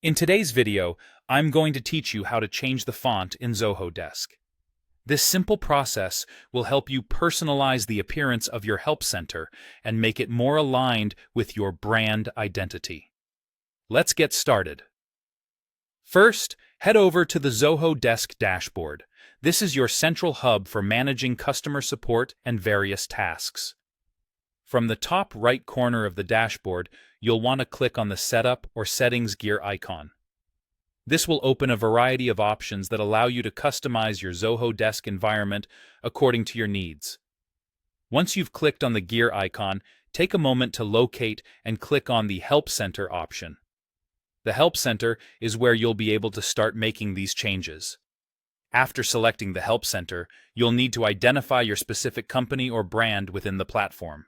In today's video, I'm going to teach you how to change the font in Zoho Desk. This simple process will help you personalize the appearance of your help center and make it more aligned with your brand identity. Let's get started. First, head over to the Zoho Desk dashboard. This is your central hub for managing customer support and various tasks. From the top right corner of the dashboard, you'll want to click on the Setup or Settings gear icon. This will open a variety of options that allow you to customize your Zoho Desk environment according to your needs. Once you've clicked on the gear icon, take a moment to locate and click on the Help Center option. The Help Center is where you'll be able to start making these changes. After selecting the Help Center, you'll need to identify your specific company or brand within the platform.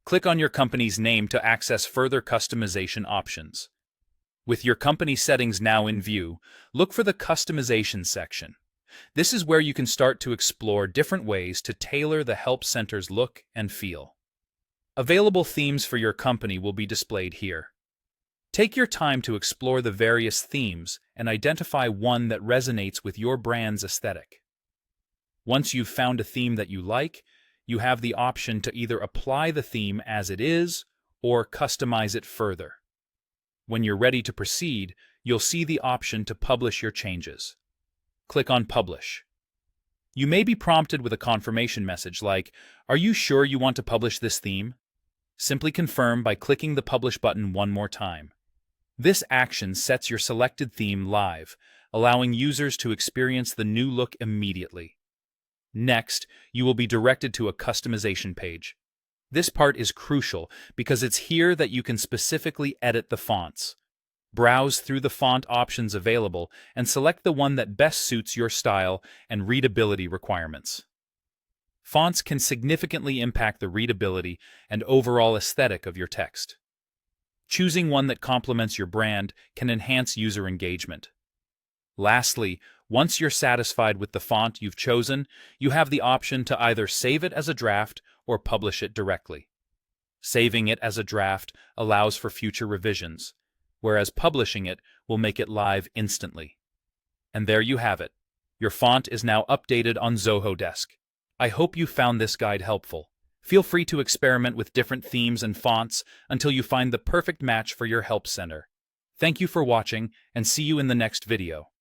Click on your company's name to access further customization options. With your company settings now in view, look for the Customization section. This is where you can start to explore different ways to tailor the Help Center's look and feel. Available themes for your company will be displayed here. Take your time to explore the various themes and identify one that resonates with your brand's aesthetic. Once you've found a theme that you like, you have the option to either apply the theme as it is or customize it further. When you're ready to proceed, you'll see the option to publish your changes. Click on Publish. You may be prompted with a confirmation message like, "Are you sure you want to publish this theme?" Simply confirm by clicking the Publish button one more time. This action sets your selected theme live, allowing users to experience the new look immediately. Next, you will be directed to a customization page. This part is crucial because it's here that you can specifically edit the fonts. Browse through the font options available and select the one that best suits your style and readability requirements. Fonts can significantly impact the readability and overall aesthetic of your text. Choosing one that complements your brand can enhance user engagement. Lastly, once you're satisfied with the font you've chosen, you have the option to either save it as a draft or publish it directly. Saving it as a draft allows for future revisions, whereas publishing it will make it live instantly. And there you have it. Your font is now updated on Zoho Desk. I hope you found this guide helpful. Feel free to experiment with different themes and fonts until you find the perfect match for your help center. Thank you for watching, and see you in the next video.